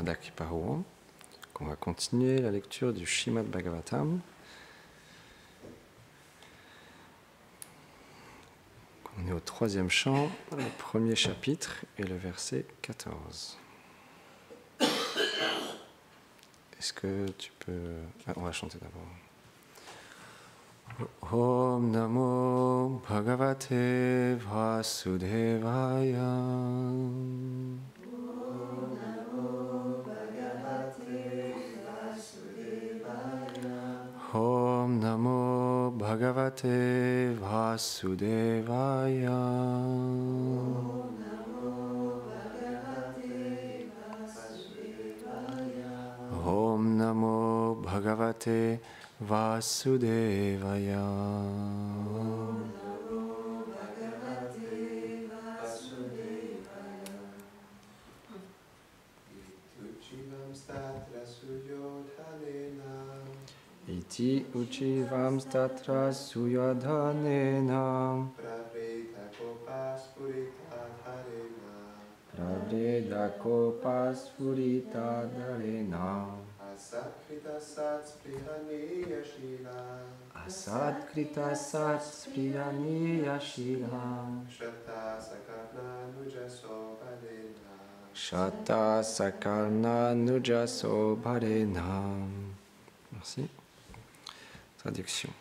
Radhakipaho, qu'on va continuer la lecture du Srimad Bhagavatam. On est au 3e chant, le 1er chapitre et le verset 14. Est-ce que tu peux... Ah, on va chanter d'abord. Om Namo Bhagavate Vasudevaya. Om Namo Bhagavate Vasudevaya. Om Namo Bhagavate Vasudevaya. Iti uchivam statra suyodhanena Pravreda kopas purita dharena Asatkrita sat spriyaniya shila Shata sakarna nujaso bharena. Merci. Traduction.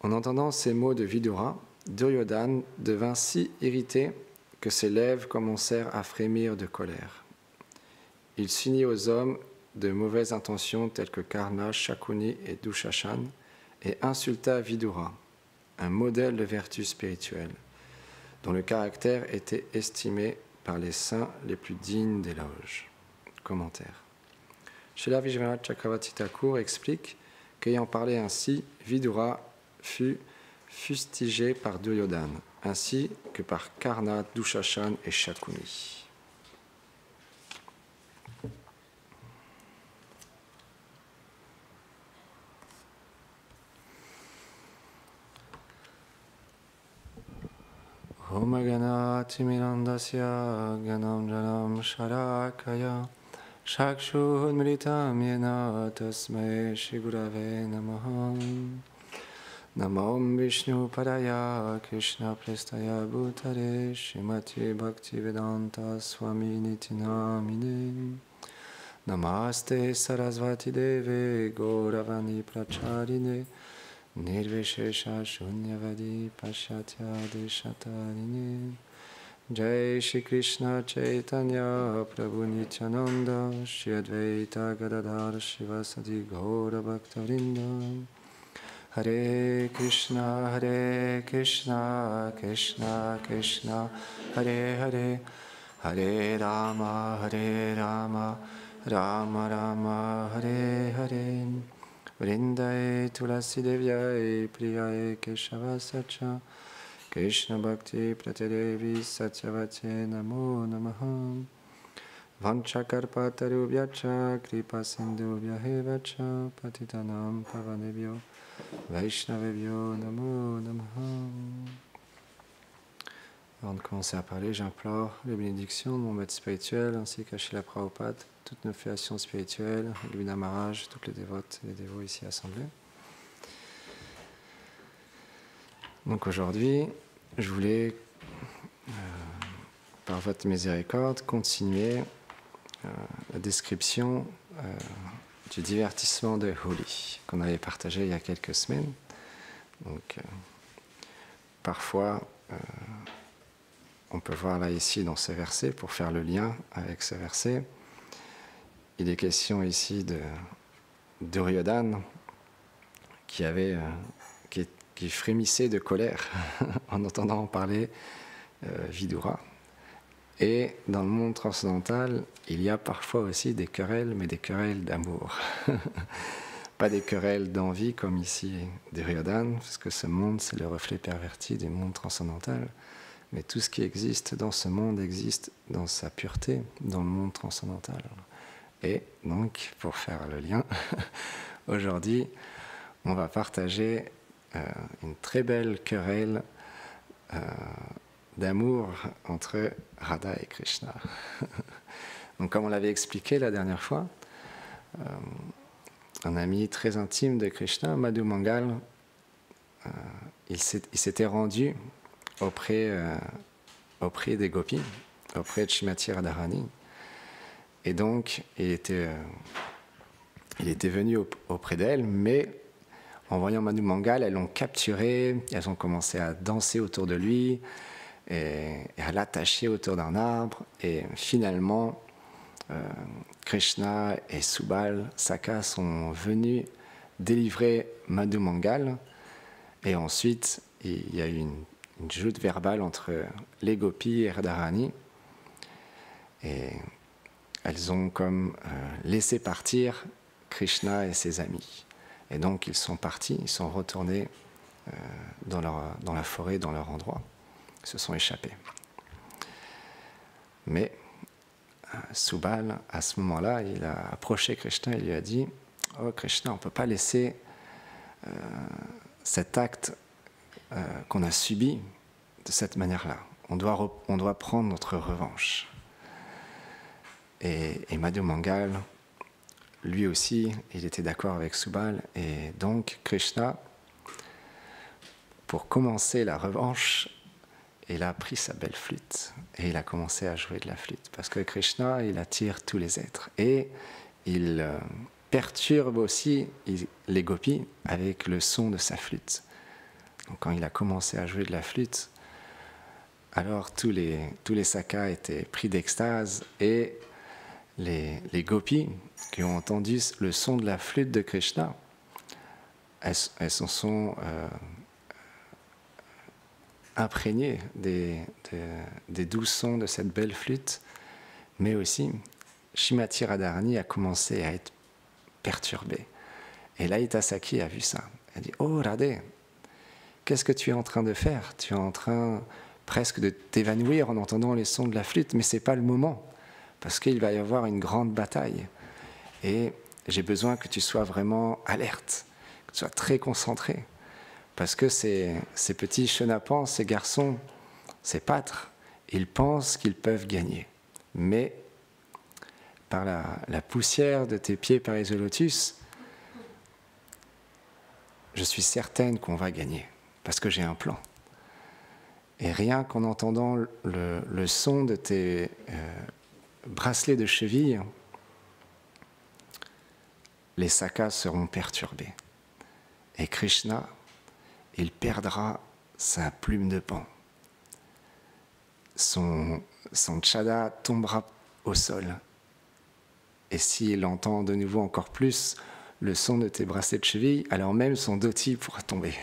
En entendant ces mots de Vidura, Duryodhana devint si irrité que ses lèvres commencèrent à frémir de colère. Il s'unit aux hommes de mauvaises intentions tels que Karna, Shakuni et Dushashan et insulta Vidura, un modèle de vertu spirituelle, dont le caractère était estimé par les saints les plus dignes d'éloge. Commentaire. Srila Vishwanath Chakravarti Thakur explique qu'ayant parlé ainsi, Vidura fut fustigé par Duryodhana, ainsi que par Karna, Dushashan et Shakuni. Om Ganati Mirandasya Ganam Janam Sharakaya Shakshud Mritam Yena Tasmai Shri Gurave Namaha. Namam Vishnu Padaya Krishna Prestaya Bhutare Shrimati Bhaktivedanta Swami Niti Namine. Namaste Sarasvati Deve Gauravani Pracharine Nirvishesha Shunyavadi Pashatya Deshatarine. Jai Shri Krishna Chaitanya Prabhu Nityananda Shri Advaita Gadadhar Shivasati Gaura Bhaktarinda. Hare Krishna Krishna Krishna Hare Hare Hare Rama Rama Rama Hare Hare. Vrindaye Tulasi Devyai Priyaye Keshava Sacha Krishna Bhakti Pratadevi Satyavate Namo Namaha. Vanchakarpatarubhyacha Kripa Sindhubhyahevacha Patitanam Pavanebhyo Vaishnavebhyo Namo Namaha. Avant de commencer à parler, j'implore les bénédictions de mon maître spirituel ainsi qu'à Srila Prabhupada, toutes nos filiations spirituelles, Guruvina Maharaj, toutes les dévotes et les dévots ici assemblés. Donc aujourd'hui, je voulais, par votre miséricorde, continuer la description du divertissement de Holi qu'on avait partagé il y a quelques semaines. Donc, parfois, on peut voir là ici dans ce verset, pour faire le lien avec ce verset, il est question ici de Duryodhana qui frémissait de colère en entendant parler Vidura. Et dans le monde transcendantal, il y a parfois aussi des querelles, mais des querelles d'amour. Pas des querelles d'envie comme ici Duryodhana, parce que ce monde, c'est le reflet perverti du monde transcendantal. Mais tout ce qui existe dans ce monde existe dans sa pureté, dans le monde transcendantal. Et donc, pour faire le lien, aujourd'hui, on va partager une très belle querelle d'amour entre Radha et Krishna. Donc, comme on l'avait expliqué la dernière fois, un ami très intime de Krishna, Madhu Mangal, il s'était rendu auprès des gopis, auprès de Shrimati Radharani. Et donc, il était venu auprès d'elle, mais en voyant Madhu Mangal, elles l'ont capturé, elles ont commencé à danser autour de lui et à l'attacher autour d'un arbre. Et finalement, Krishna et Subal, Saka sont venus délivrer Madhu Mangal. Et ensuite, il y a eu une joute verbale entre les gopis et Radharani. Et elles ont comme laissé partir Krishna et ses amis. Et donc ils sont partis, ils sont retournés dans la forêt, dans leur endroit. Ils se sont échappés. Mais Subal, à ce moment-là, il a approché Krishna et lui a dit « Oh Krishna, on ne peut pas laisser cet acte qu'on a subi de cette manière-là. On doit prendre notre revanche. » Et Madhu Mangal, lui aussi, il était d'accord avec Subal. Et donc, Krishna, pour commencer la revanche, il a pris sa belle flûte et il a commencé à jouer de la flûte. Parce que Krishna, il attire tous les êtres. Et il perturbe aussi les gopis avec le son de sa flûte. Donc, quand il a commencé à jouer de la flûte, alors tous les sakas étaient pris d'extase et les gopis qui ont entendu le son de la flûte de Krishna, elles se sont imprégnées des doux sons de cette belle flûte, mais aussi Shrimati Radharani a commencé à être perturbée. Et Lalita Sakhi a vu ça. Elle dit « Oh Radhe, qu'est-ce que tu es en train de faire? Tu es en train presque de t'évanouir en entendant les sons de la flûte, mais ce n'est pas le moment. Parce qu'il va y avoir une grande bataille. Et j'ai besoin que tu sois vraiment alerte, que tu sois très concentré. Parce que ces petits chenapans, ces garçons, ces pâtres, ils pensent qu'ils peuvent gagner. Mais par la poussière de tes pieds Paris Lotus, je suis certaine qu'on va gagner. Parce que j'ai un plan. Et rien qu'en entendant le son de tes bracelets de cheville, les sakas seront perturbés. Et Krishna, il perdra sa plume de pan. Son tchada tombera au sol. Et s'il entend de nouveau encore plus le son de tes bracelets de cheville, alors même son dhoti pourra tomber.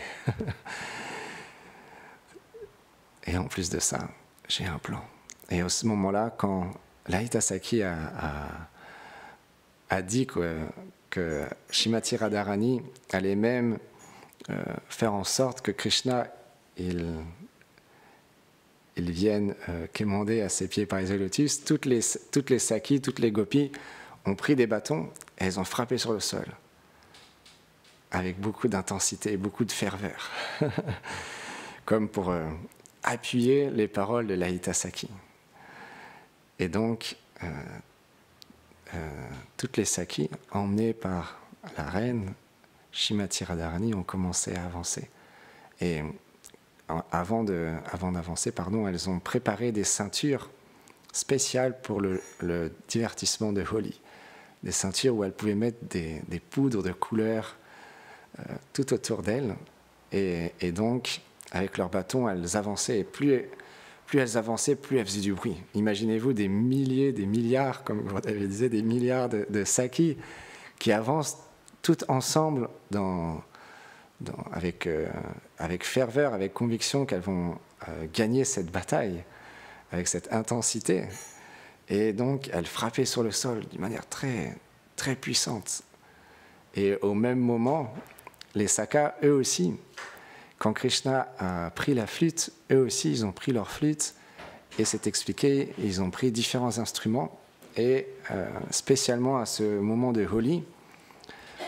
Et en plus de ça, j'ai un plan. Et à ce moment-là, quand Lalita Sakhi a dit que Shrimati Radharani allait même faire en sorte que Krishna il vienne quémander à ses pieds Paris Lotus, toutes les Sakhis, toutes les gopis ont pris des bâtons et elles ont frappé sur le sol avec beaucoup d'intensité et beaucoup de ferveur, comme pour appuyer les paroles de Lalita Sakhi. Et donc, toutes les Sakhis, emmenées par la reine Shrimati Radharani, ont commencé à avancer. Et avant d'avancer, elles ont préparé des ceintures spéciales pour le divertissement de Holi. Des ceintures où elles pouvaient mettre des poudres de couleurs tout autour d'elles. Et donc, avec leurs bâtons, elles avançaient. Et plus elles avançaient, plus elles faisaient du bruit. Imaginez-vous des milliers, des milliards, comme vous avez dit, des milliards de Sakhis qui avancent toutes ensemble avec ferveur, avec conviction qu'elles vont gagner cette bataille, avec cette intensité. Et donc, elles frappaient sur le sol d'une manière très, très puissante. Et au même moment, les sakas, eux aussi, quand Krishna a pris la flûte, eux aussi, ils ont pris leur flûte, et c'est expliqué, ils ont pris différents instruments, et spécialement à ce moment de Holi,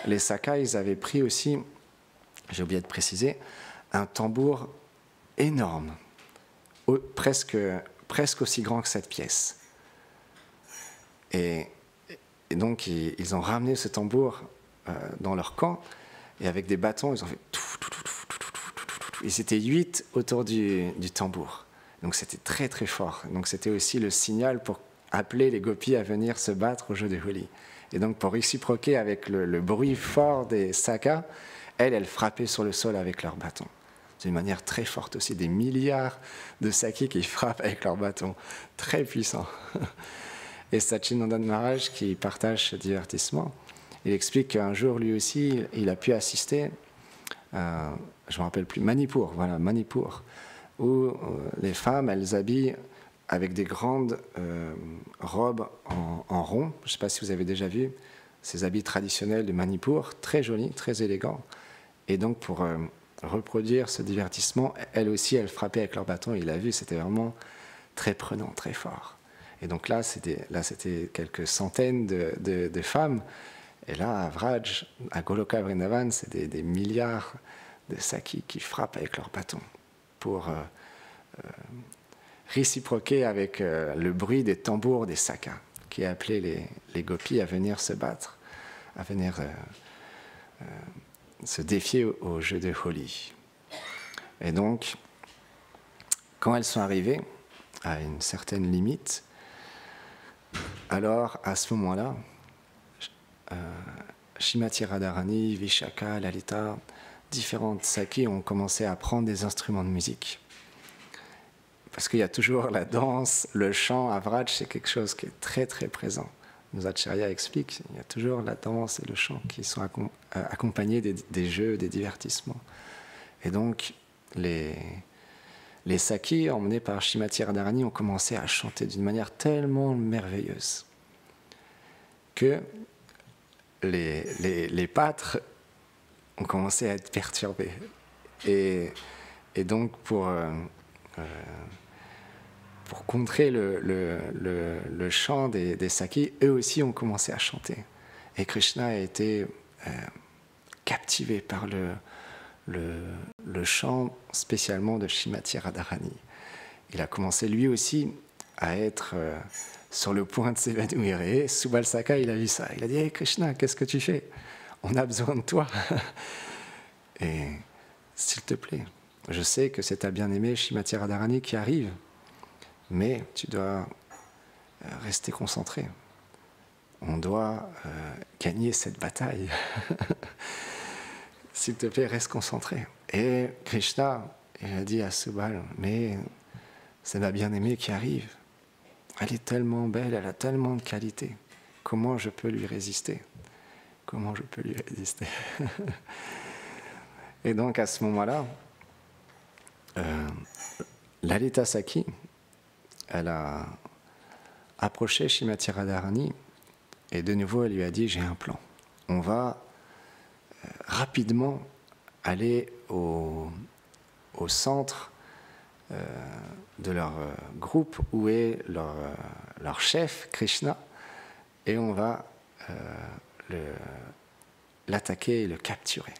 les sakas, ils avaient pris aussi, j'ai oublié de préciser, un tambour énorme, presque aussi grand que cette pièce. Et, et donc, ils ont ramené ce tambour dans leur camp, et avec des bâtons, ils ont fait... Ils étaient 8 autour du tambour. Donc c'était très très fort. Donc c'était aussi le signal pour appeler les gopis à venir se battre au jeu de Holi. Et donc pour réciproquer avec le bruit fort des sakas, elles frappaient sur le sol avec leurs bâtons. D'une manière très forte aussi, des milliards de sakis qui frappent avec leurs bâtons. Très puissant. Et Sachinandan Maharaj, qui partage ce divertissement, il explique qu'un jour, lui aussi, il a pu assister, je ne me rappelle plus, Manipur, voilà, Manipur, où les femmes, elles habillent avec des grandes robes en rond. Je ne sais pas si vous avez déjà vu ces habits traditionnels de Manipur, très jolis, très élégants. Et donc, pour reproduire ce divertissement, elles aussi, elles frappaient avec leurs bâtons. Il a vu, c'était vraiment très prenant, très fort. Et donc là, c'était quelques centaines de femmes. Et là, à Vraj, à Goloka Vrindavan, c'est des milliards de sakis qui frappent avec leurs bâtons pour réciproquer avec le bruit des tambours des sakas, qui appelaient les gopis à venir se battre, à venir se défier au jeu de Holi. Et donc, quand elles sont arrivées à une certaine limite, alors à ce moment-là, Shrimati Radharani, Vishaka, Lalita, différentes sakis ont commencé à prendre des instruments de musique. Parce qu'il y a toujours la danse, le chant à Vraj, c'est quelque chose qui est très très présent. Nos Acharya explique, il y a toujours la danse et le chant qui sont accompagnés des jeux, des divertissements. Et donc, les sakis emmenés par Shrimati Radharani ont commencé à chanter d'une manière tellement merveilleuse que les pâtres ont commencé à être perturbés. Et donc, pour contrer le chant des sakis, eux aussi ont commencé à chanter. Et Krishna a été captivé par le chant spécialement de Shrimati Radharani. Il a commencé lui aussi à être sur le point de s'évanouir. Et Subal-Saka, il a vu ça. Il a dit « Hey Krishna, qu'est-ce que tu fais? On a besoin de toi. » Et s'il te plaît, je sais que c'est ta bien-aimée Shrimati Radharani qui arrive, mais tu dois rester concentré. On doit gagner cette bataille. S'il te plaît, reste concentré. Et Krishna, il a dit à Subal, mais c'est ma bien-aimée qui arrive. Elle est tellement belle, elle a tellement de qualités. Comment je peux lui résister? Comment je peux lui résister? Et donc à ce moment-là, Lalita Saki, elle a approché Shrimati Radharani et de nouveau elle lui a dit « J'ai un plan. On va rapidement aller au centre de leur groupe où est leur chef, Krishna, et on va l'attaquer et le capturer. »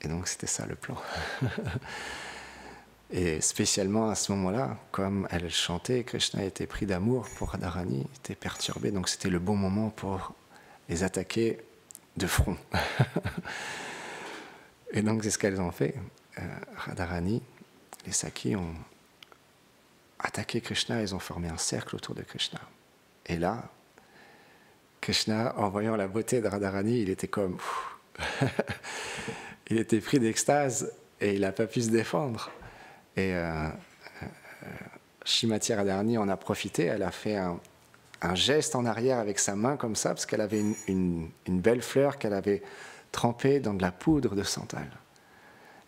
Et donc c'était ça le plan. Et spécialement à ce moment-là, comme elle chantait, Krishna était pris d'amour pour Radharani, était perturbé, donc c'était le bon moment pour les attaquer de front. Et donc c'est ce qu'elles ont fait. Radharani, les sakis ont attaqué Krishna, ils ont formé un cercle autour de Krishna. Et là, Krishna, en voyant la beauté de Radharani, il était comme... il était pris d'extase et il n'a pas pu se défendre. Et Shrimati Radharani en a profité, elle a fait un geste en arrière avec sa main comme ça, parce qu'elle avait une belle fleur qu'elle avait trempée dans de la poudre de santal.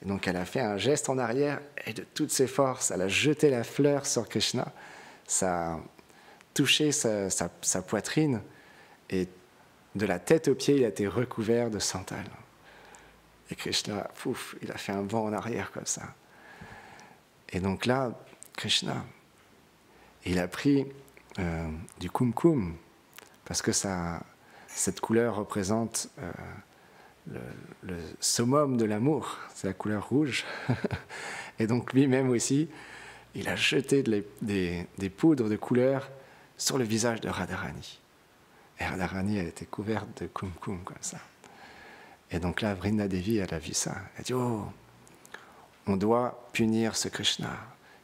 Et donc elle a fait un geste en arrière et de toutes ses forces, elle a jeté la fleur sur Krishna, ça a touché sa poitrine et de la tête aux pieds, il a été recouvert de santal. Et Krishna, pouf, il a fait un bond en arrière comme ça. Et donc là, Krishna, il a pris du kumkum, parce que cette couleur représente le summum de l'amour, c'est la couleur rouge. Et donc lui-même aussi, il a jeté des poudres de couleur sur le visage de Radharani. Et Radharani, elle était couverte de kumkum comme ça. Et donc là, Vrinda Devi, elle a vu ça. Elle a dit, oh, on doit punir ce Krishna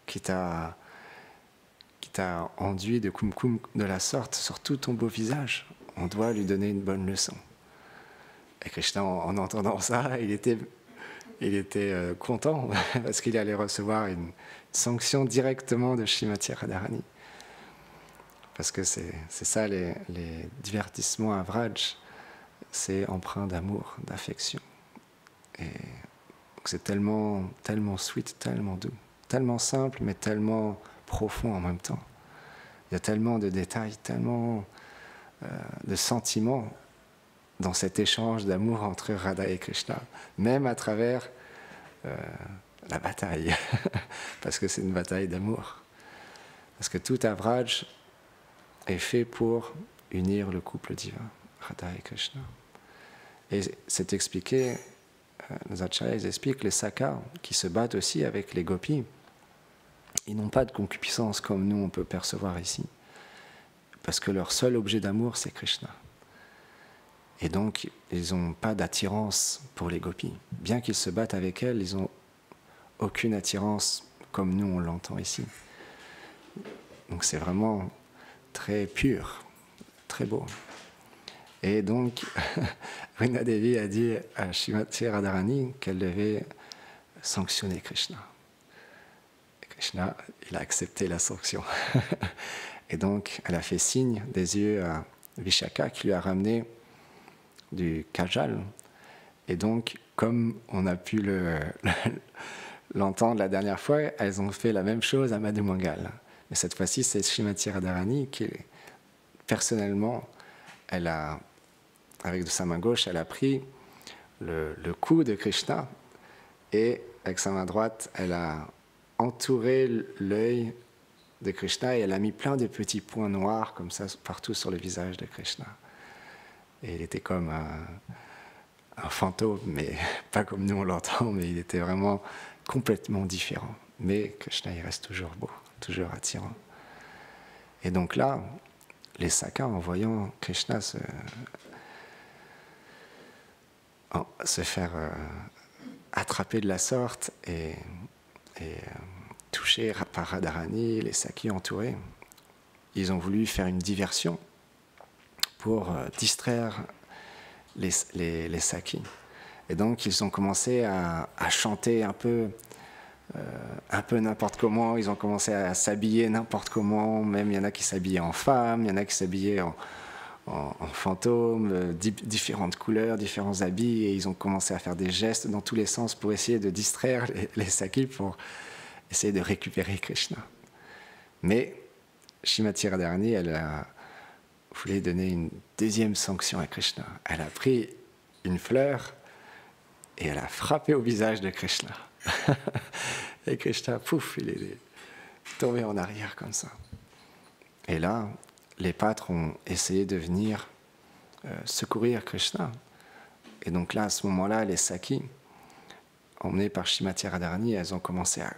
qui t'a enduit de kumkum de la sorte sur tout ton beau visage. On doit lui donner une bonne leçon. Et Krishna, en entendant ça, il était content parce qu'il allait recevoir une sanction directement de Srimati Radharani. Parce que c'est ça, les divertissements à Vraj, c'est empreint d'amour, d'affection. Et c'est tellement sweet, tellement doux, tellement simple, mais tellement profond en même temps. Il y a tellement de détails, tellement de sentiments dans cet échange d'amour entre Radha et Krishna, même à travers la bataille, parce que c'est une bataille d'amour. Parce que tout Avraj est fait pour unir le couple divin, Radha et Krishna. Et c'est expliqué, nos acharyas expliquent, les sakas qui se battent aussi avec les gopis, ils n'ont pas de concupiscence comme nous on peut percevoir ici, parce que leur seul objet d'amour c'est Krishna. Et donc ils n'ont pas d'attirance pour les gopis. Bien qu'ils se battent avec elles, ils n'ont aucune attirance comme nous on l'entend ici. Donc c'est vraiment très pur, très beau. Et donc, Vrinda Devi a dit à Srimati Radharani qu'elle devait sanctionner Krishna. Et Krishna, il a accepté la sanction. Et donc, elle a fait signe des yeux à Vishaka qui lui a ramené du kajal. Et donc, comme on a pu l'entendre la dernière fois, elles ont fait la même chose à Madhu Mangal. Mais cette fois-ci, c'est Srimati Radharani qui, personnellement, elle a, avec de sa main gauche, elle a pris le cou de Krishna et avec sa main droite, elle a entouré l'œil de Krishna et elle a mis plein de petits points noirs comme ça partout sur le visage de Krishna. Et il était comme un fantôme, mais pas comme nous on l'entend, mais il était vraiment complètement différent. Mais Krishna, il reste toujours beau, toujours attirant. Et donc là, les sakas, en voyant Krishna se faire attraper de la sorte et toucher par Radharani, les sakis entourés, ils ont voulu faire une diversion pour distraire les sakis. Et donc ils ont commencé à chanter un peu n'importe comment, ils ont commencé à s'habiller n'importe comment, même il y en a qui s'habillaient en femme, il y en a qui s'habillaient en fantôme, différentes couleurs, différents habits, et ils ont commencé à faire des gestes dans tous les sens pour essayer de distraire les sakis, pour essayer de récupérer Krishna. Mais Srimati Radharani, elle voulait donner une deuxième sanction à Krishna. Elle a pris une fleur et elle a frappé au visage de Krishna. Et Krishna, pouf, il est tombé en arrière comme ça. Et là, les pâtres ont essayé de venir secourir Krishna. Et donc là, à ce moment-là, les sakis, emmenés par Srimati Radharani, elles ont commencé à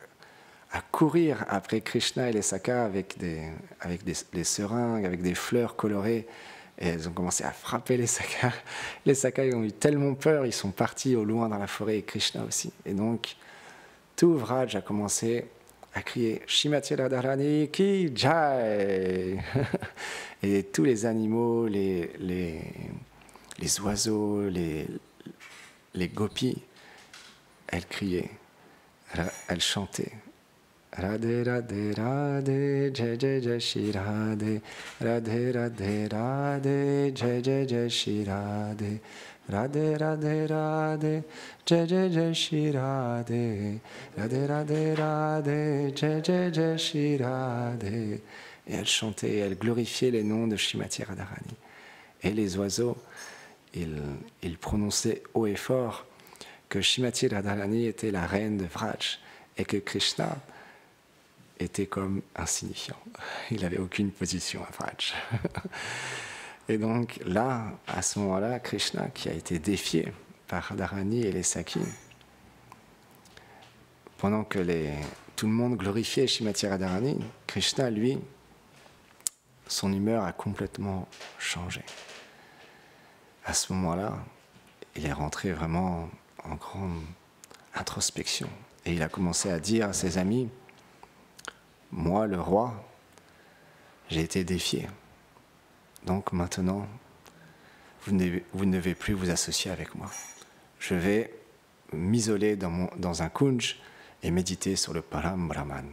courir après Krishna et les sakas avec des seringues, avec des fleurs colorées. Et elles ont commencé à frapper les sakas. Les sakas, ils ont eu tellement peur, ils sont partis au loin dans la forêt, et Krishna aussi. Et donc, tout Vraj a commencé à crier Srimati Radharani ki jai. Et tous les animaux, les oiseaux, les gopis, elles criaient, elles chantaient. Radhe Radhe Radhe Jai Jai Jai Shri Radhe Radhe Radhe Radhe Jai Jai Jai Shri Radhe Radhe Radhe Radhe Jai Jai Jai Shri Radhe Radhe Radhe Radhe Jai Jai Jai Shri Radhe. Et elle chantait, elle glorifiait les noms de Srimati Radharani. Et les oiseaux, ils prononçaient haut et fort que Srimati Radharani était la reine de Vraj et que Krishna était comme insignifiant. Il n'avait aucune position à Vraj. Et donc là, à ce moment-là, Krishna, qui a été défié par Radharani et les sakis, pendant que tout le monde glorifiait Srimati Radharani, Krishna, lui, son humeur a complètement changé. À ce moment-là, il est rentré vraiment en grande introspection. Et il a commencé à dire à ses amis, « Moi, le roi, j'ai été défié. Donc maintenant, vous ne devez plus vous associer avec moi. Je vais m'isoler dans un kunj et méditer sur le Param Brahman. »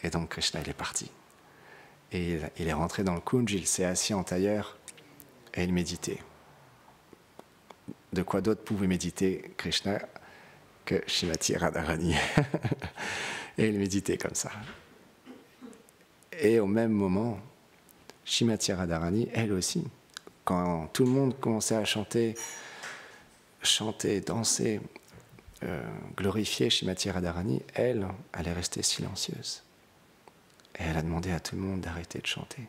Et donc Krishna, il est parti. Et il est rentré dans le kunj, il s'est assis en tailleur et il méditait. De quoi d'autre pouvait méditer Krishna que Srimati Radharani. Et il méditait comme ça. Et au même moment, Srimati Radharani, elle aussi, quand tout le monde commençait à chanter, danser, glorifier Srimati Radharani, elle est restée silencieuse. Et elle a demandé à tout le monde d'arrêter de chanter.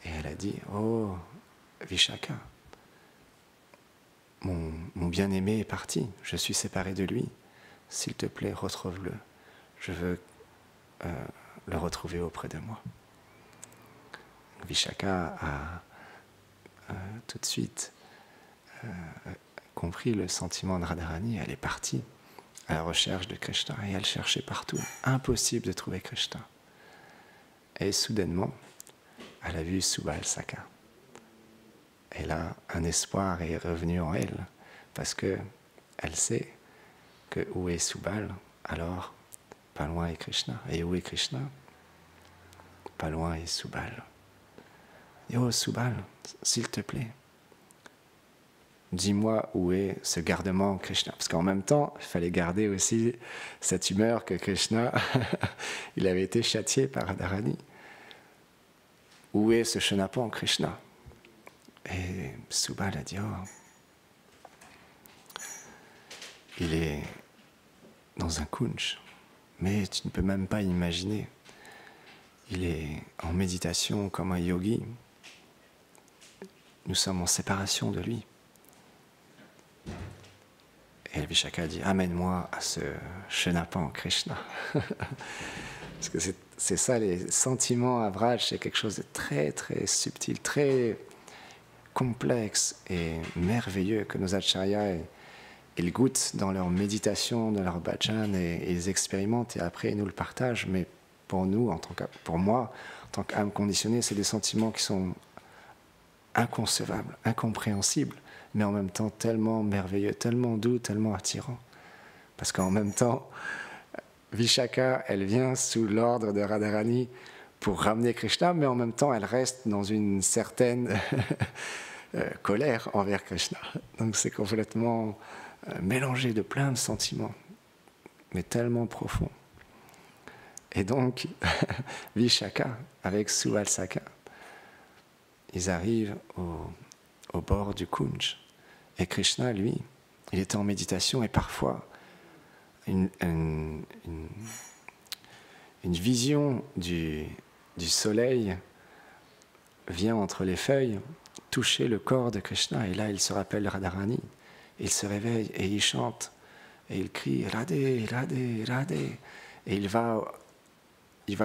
Et elle a dit, « Oh, Vishaka, mon bien-aimé est parti, je suis séparée de lui. S'il te plaît, retrouve-le. Je veux le retrouver auprès de moi. » Vishaka a tout de suite compris le sentiment de Radharani. Elle est partie à la recherche de Krishna et elle cherchait partout. Impossible de trouver Krishna. Et soudainement, elle a vu Subal Saka. Et là, un espoir est revenu en elle, parce qu'elle sait que où est Subal, alors pas loin est Krishna. Et où est Krishna? Pas loin est Subal. Et oh Subal, s'il te plaît, dis-moi où est ce gardement Krishna. Parce qu'en même temps, il fallait garder aussi cette humeur que Krishna, il avait été châtié par Radharani. Où est ce chenapan Krishna? Et Subal a dit, oh, il est dans un kunj, mais tu ne peux même pas imaginer. Il est en méditation comme un yogi. Nous sommes en séparation de lui. Et Vishaka a dit, amène-moi à ce chenapan Krishna. Parce que c'est ça, les sentiments à Vraj, c'est quelque chose de très très subtil, très complexe et merveilleux que nos acharyas ils goûtent dans leur méditation, dans leur bhajan, et ils expérimentent et après ils nous le partagent. Mais pour nous, pour moi, en tant qu'âme conditionnée, c'est des sentiments qui sont inconcevables, incompréhensibles, mais en même temps tellement merveilleux, tellement doux, tellement attirants. Parce qu'en même temps, Vishaka, elle vient sous l'ordre de Radharani pour ramener Krishna, mais en même temps, elle reste dans une certaine colère envers Krishna. Donc c'est complètement mélangé de plein de sentiments, mais tellement profonds. Et donc, Vishaka, avec Subal Saka, ils arrivent au bord du kunj. Et Krishna, lui, il était en méditation et parfois, une vision du soleil vient entre les feuilles toucher le corps de Krishna. Et là, il se rappelle Radharani. Il se réveille et il chante. Et il crie « Radhe, Radhe, Radhe ». Et il va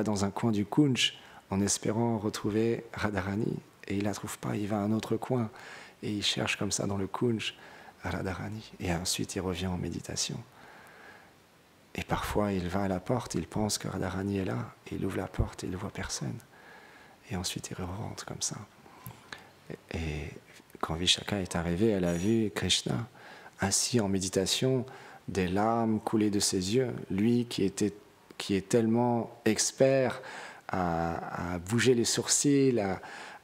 dans un coin du kunj en espérant retrouver Radharani. Et il ne la trouve pas, il va à un autre coin. Et il cherche comme ça dans le kunj Radharani. Et ensuite, il revient en méditation. Et parfois, il va à la porte, il pense que Radharani est là. Et il ouvre la porte et il ne voit personne. Et ensuite, il rentre comme ça. Et quand Vishaka est arrivée, elle a vu Krishna assis en méditation, des larmes coulaient de ses yeux. Lui qui est tellement expert à bouger les sourcils,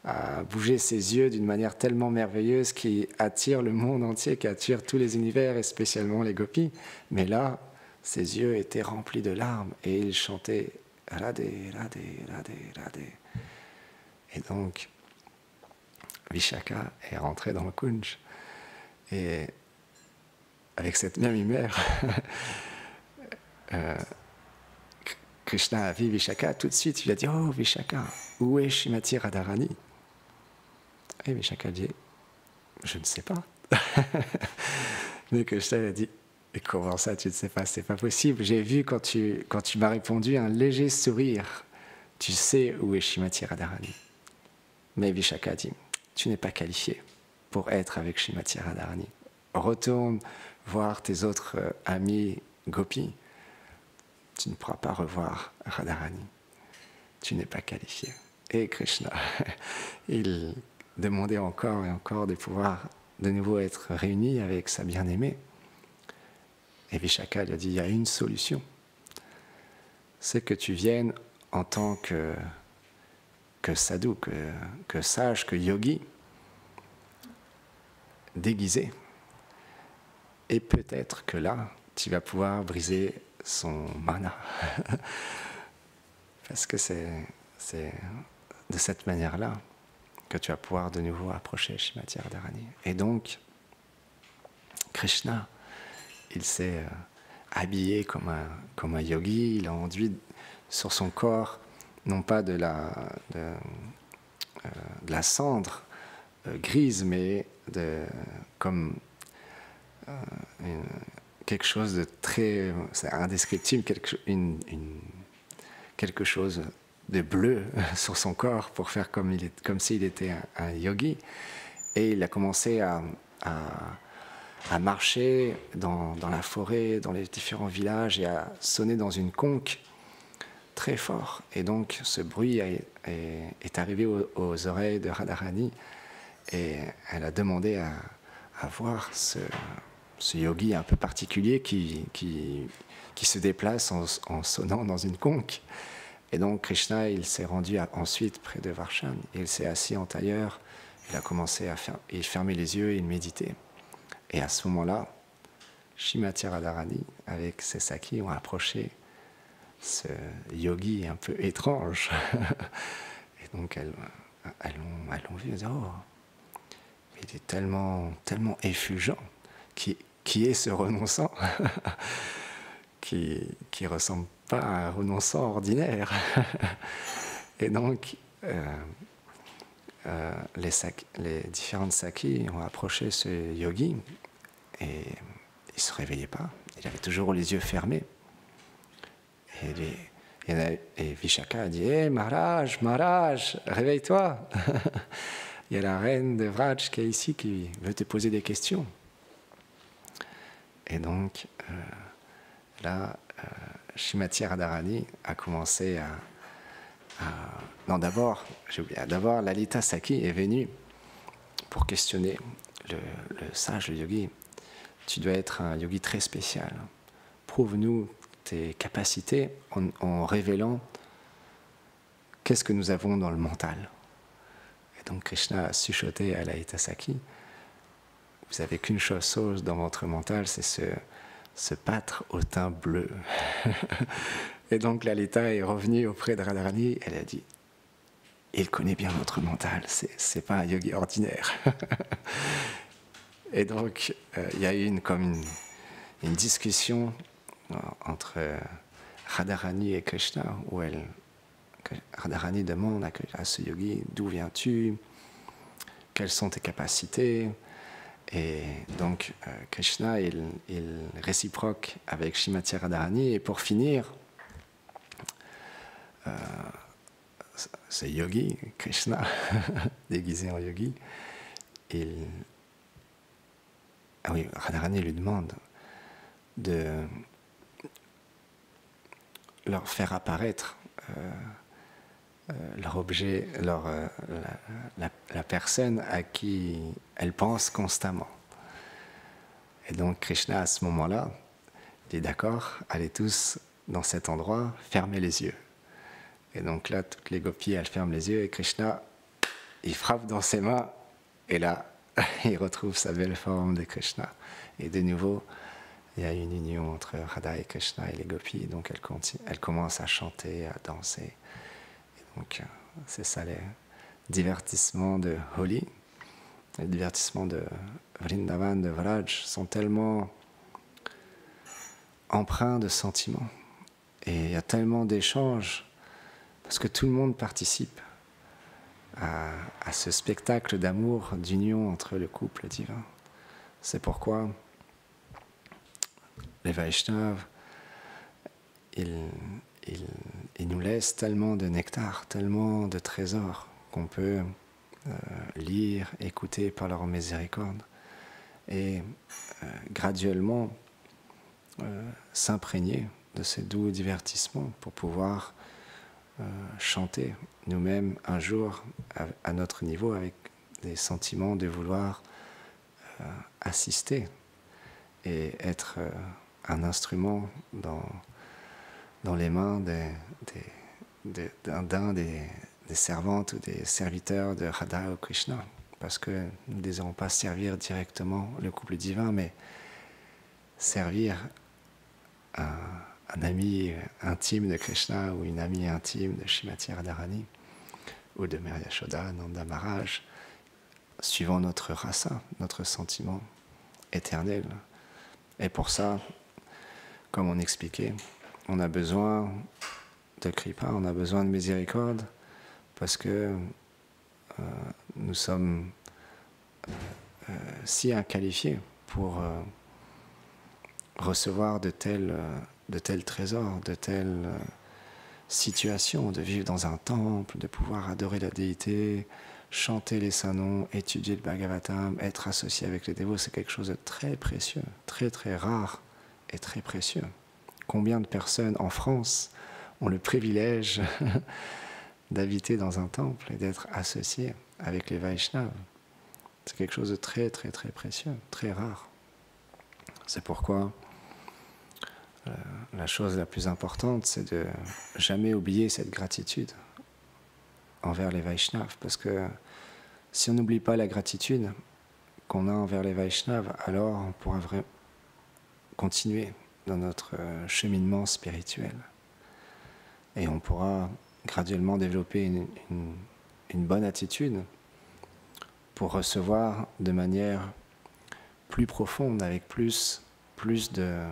à bouger ses yeux d'une manière tellement merveilleuse qui attire le monde entier, qui attire tous les univers et spécialement les gopis. Mais là, ses yeux étaient remplis de larmes et il chantait Radhe, Radhe, Radhe, Radhe. Et donc, Vishaka est rentré dans le kunj. Et avec cette même humeur, Krishna a vu Vishaka. Tout de suite, il a dit « Oh, Vishaka, où est Srimati Radharani ?» Et Vishaka dit « Je ne sais pas. » Mais Krishna a dit « Et comment ça, tu ne sais pas? C'est pas possible. J'ai vu quand tu m'as répondu un léger sourire tu sais où est Shrimati Radharani. Mais Vishaka dit, tu n'es pas qualifié pour être avec Shrimati Radharani. Retourne voir tes autres amis gopis. Tu ne pourras pas revoir Radharani. Tu n'es pas qualifié. Et Krishna, il demandait encore et encore de pouvoir de nouveau être réuni avec sa bien-aimée. Et Vishaka lui a dit, il y a une solution. C'est que tu viennes en tant que sadhu, que sage, que yogi, déguisé. Et peut-être que là, tu vas pouvoir briser son mana. Parce que c'est de cette manière-là que tu vas pouvoir de nouveau approcher Shrimati Radharani. Et donc, Krishna, il s'est habillé comme un yogi, il a enduit sur son corps, non pas de la cendre grise, mais comme quelque chose de très, c'est indescriptible, quelque chose de bleu sur son corps pour faire comme s'il était un yogi. Et il a commencé à marcher dans la forêt, dans les différents villages et à sonner dans une conque très fort. Et donc ce bruit est arrivé aux oreilles de Radharani et elle a demandé à voir ce yogi un peu particulier qui se déplace en sonnant dans une conque. Et donc Krishna, il s'est rendu ensuite près de Varshan. Il s'est assis en tailleur, il a commencé il fermait les yeux et il méditait. Et à ce moment-là, Shrimati Radharani, avec ses sakhis, ont approché ce yogi un peu étrange. Et donc elles l'ont vu, elles ont dit, oh, il est tellement effulgent, qui est ce renonçant qui ressemble pas à un renonçant ordinaire. Et donc, les différentes sakhis ont approché ce yogi et il ne se réveillait pas. Il avait toujours les yeux fermés. Et Vishaka a dit, hey, Maharaj, réveille-toi. Il y a la reine de Vraj qui est ici qui veut te poser des questions. Et donc, là, Shrimati Radharani a commencé non, d'abord, j'ai oublié. D'abord, Lalita Sakhi est venue pour questionner le sage, le yogi. Tu dois être un yogi très spécial. Prouve-nous tes capacités en révélant qu'est-ce que nous avons dans le mental. Et donc Krishna a chuchoté à Lalita Sakhi, vous n'avez qu'une chose dans votre mental, c'est ce pâtre au teint bleu. Et donc Lalita est revenue auprès de Radharani, elle a dit, il connaît bien notre mental, c'est pas un yogi ordinaire. Et donc il y a eu une discussion entre Radharani et Krishna, où Radharani demande à ce yogi, d'où viens-tu, quelles sont tes capacités. Et donc Krishna, il réciproque avec Shrimati Radharani. Et pour finir, ce yogi, Krishna, déguisé en yogi, Radharani lui demande de leur faire apparaître leur objet, la personne à qui elle pense constamment. Et donc Krishna, à ce moment-là, dit d'accord, allez tous dans cet endroit, fermez les yeux. Et donc là, toutes les gopis, elles ferment les yeux et Krishna, il frappe dans ses mains et là, il retrouve sa belle forme de Krishna. Et de nouveau, il y a une union entre Radha et Krishna et les gopis. Donc elles commencent à chanter, à danser. Et donc c'est ça les divertissements de Holi. Les divertissements de Vrindavan, de Vraj sont tellement empreints de sentiments. Et il y a tellement d'échanges parce que tout le monde participe à ce spectacle d'amour, d'union entre le couple divin. C'est pourquoi les Vaishnavas, ils il nous laisse tellement de nectar, tellement de trésors qu'on peut lire, écouter par leur miséricorde et graduellement s'imprégner de ces doux divertissements pour pouvoir chanter nous-mêmes un jour à notre niveau avec des sentiments de vouloir assister et être un instrument dans les mains d'un des servantes ou des serviteurs de Radha ou Krishna, parce que nous ne désirons pas servir directement le couple divin, mais servir un ami intime de Krishna ou une amie intime de Srimati Radharani ou de Mère Yashoda, Nanda Maharaj, suivant notre rasa, notre sentiment éternel. Et pour ça, comme on expliquait, on a besoin de kripa, on a besoin de miséricorde, parce que nous sommes si inqualifiés pour recevoir de tels trésors, de telles situations, de vivre dans un temple, de pouvoir adorer la déité, chanter les saints noms, étudier le Bhagavatam, être associé avec les dévots, c'est quelque chose de très précieux, très très rare et très précieux. Combien de personnes en France ont le privilège d'habiter dans un temple et d'être associés avec les Vaishnavas? C'est quelque chose de très très très précieux, très rare. C'est pourquoi la chose la plus importante, c'est de jamais oublier cette gratitude envers les Vaishnavas, parce que si on n'oublie pas la gratitude qu'on a envers les Vaishnavas, alors on pourra vraiment continuer dans notre cheminement spirituel et on pourra graduellement développer une bonne attitude pour recevoir de manière plus profonde, avec plus de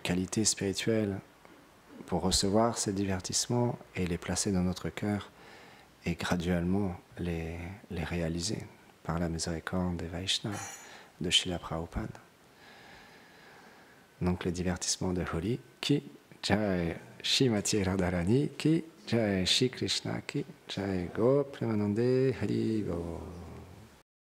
qualité spirituelle, pour recevoir ces divertissements et les placer dans notre cœur et graduellement les réaliser par la miséricorde des Vaishnavas, de Srila Prabhupada. Donc les divertissements de Holi, qui Jai Srimati Radharani, qui Jai Shri Krishna, qui Jai Go Premanande Hari Go.